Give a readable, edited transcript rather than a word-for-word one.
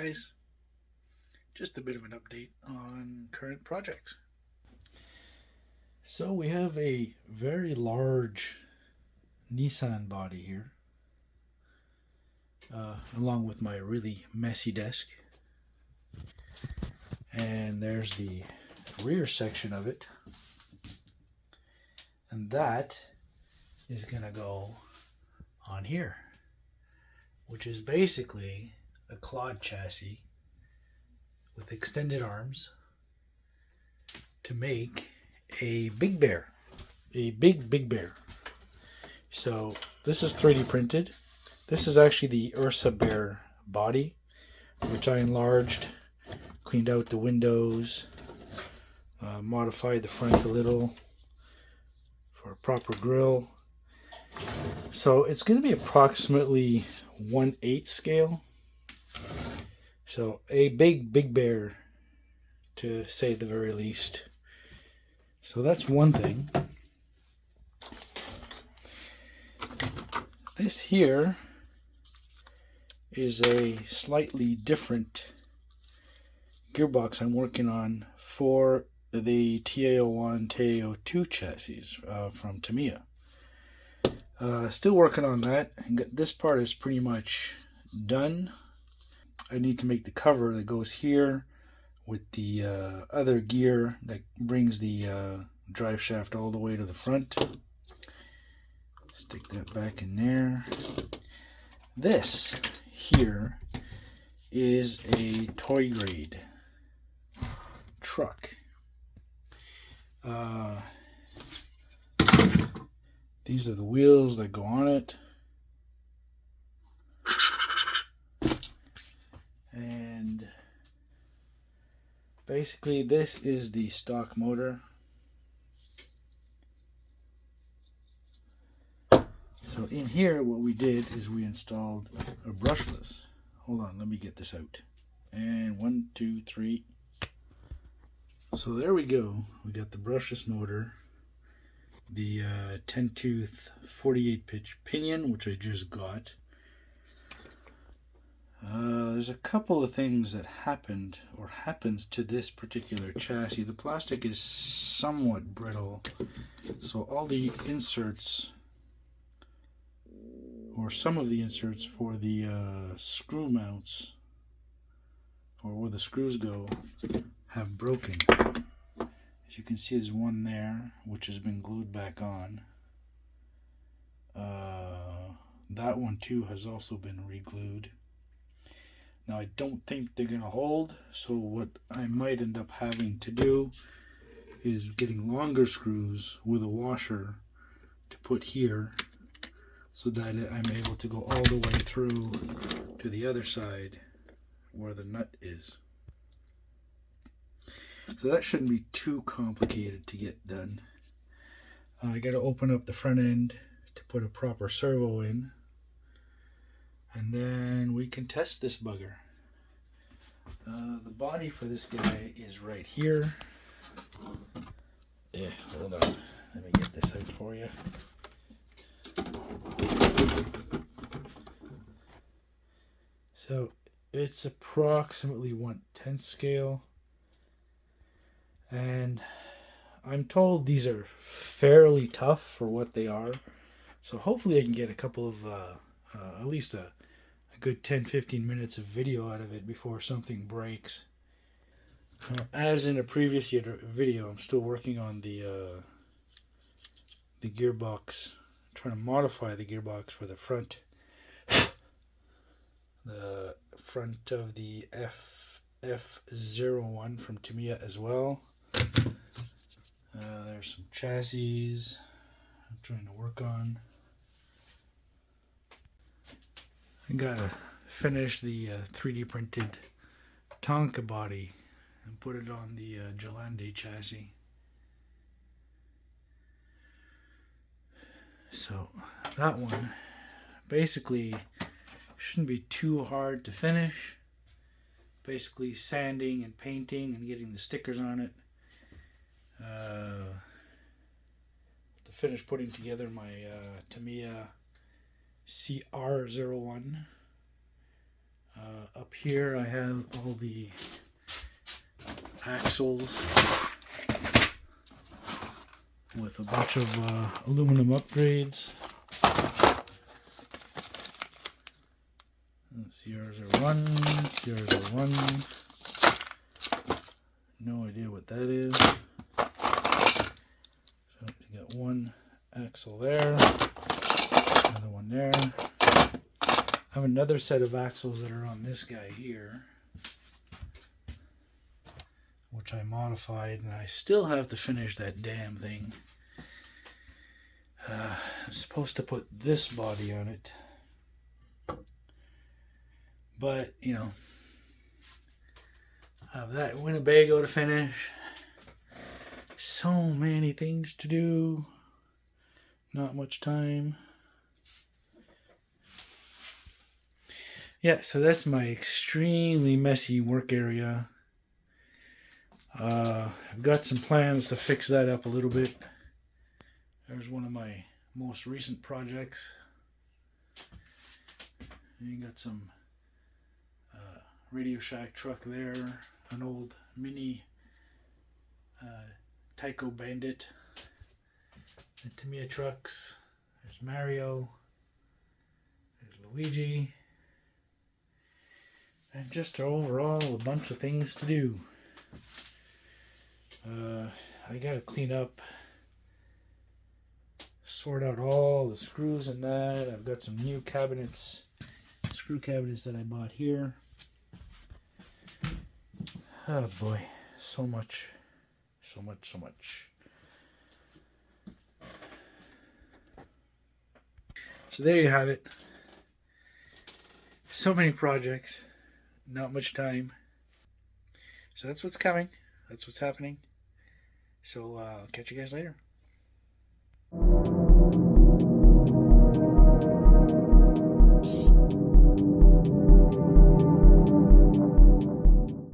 guys. Just a bit of an update on current projects. So we have a very large Nissan body here, along with my really messy desk. And there's the rear section of it. And that is going to go on here, which is basically a quad chassis with extended arms to make a big bear, a big bear. So this is 3D printed. This is actually the Ursa Bear body, which I enlarged, cleaned out the windows, modified the front a little for a proper grille. So it's going to be approximately 1/8 scale. So a big bear, to say the very least. So that's one thing. This here is a slightly different gearbox I'm working on for the TA01, TA02 chassis from Tamiya. Still working on that. This part is pretty much done. I need to make the cover that goes here with the other gear that brings the drive shaft all the way to the front. Stick that back in there. This here is a toy grade truck. These are the wheels that go on it. And basically this is the stock motor. So in here what we did is we installed a brushless. Hold on, let me get this out. And 1, 2, 3. So there we go. We got the brushless motor, the 10-tooth 48-pitch pinion, which I just got. There's a couple of things that happened or happens to this particular chassis. The plastic is somewhat brittle, so all the inserts, or some of the inserts for the screw mounts, or where the screws go, have broken. As you can see, there's one there which has been glued back on. That one too has also been re-glued. Now I don't think they're going to hold, so what I might end up having to do is getting longer screws with a washer to put here, so that I'm able to go all the way through to the other side where the nut is. So that shouldn't be too complicated to get done. I got to open up the front end to put a proper servo in, and then we can test this bugger. The body for this guy is right here. Yeah, hold on. Let me get this out for you. So it's approximately 1/10 scale. And I'm told these are fairly tough for what they are. So hopefully I can get a couple of, at least a good 10-15 minutes of video out of it before something breaks. As in a previous video, I'm still working on the gearbox, trying to modify the gearbox for the front. The front of the FF01 from Tamiya as well. There's some chassis I'm trying to work on. I gotta finish the 3D printed Tonka body and put it on the Gelande chassis. So that one basically shouldn't be too hard to finish. Basically sanding and painting and getting the stickers on it. To finish putting together my Tamiya CR01. Up here I have all the axles with a bunch of aluminum upgrades. CRs are 1, CRs are 1. No idea what that is. So you got one axle there, another one there. I have another set of axles that are on this guy here, which I modified, and I still have to finish that damn thing. I'm supposed to put this body on it, but you know, I have that Winnebago to finish. So many things to do, not much time. Yeah, so that's my extremely messy work area. I've got some plans to fix that up a little bit. There's one of my most recent projects. And you got some Radio Shack truck there, an old mini Tyco Bandit, and Tamiya trucks. There's Mario, there's Luigi, and just overall a bunch of things to do. I gotta clean up, sort out all the screws and that. I've got some new cabinets, screw cabinets that I bought here. Oh boy, so much. So there you have it. So many projects, not much time. So that's what's coming. That's what's happening. So I'll catch you guys later.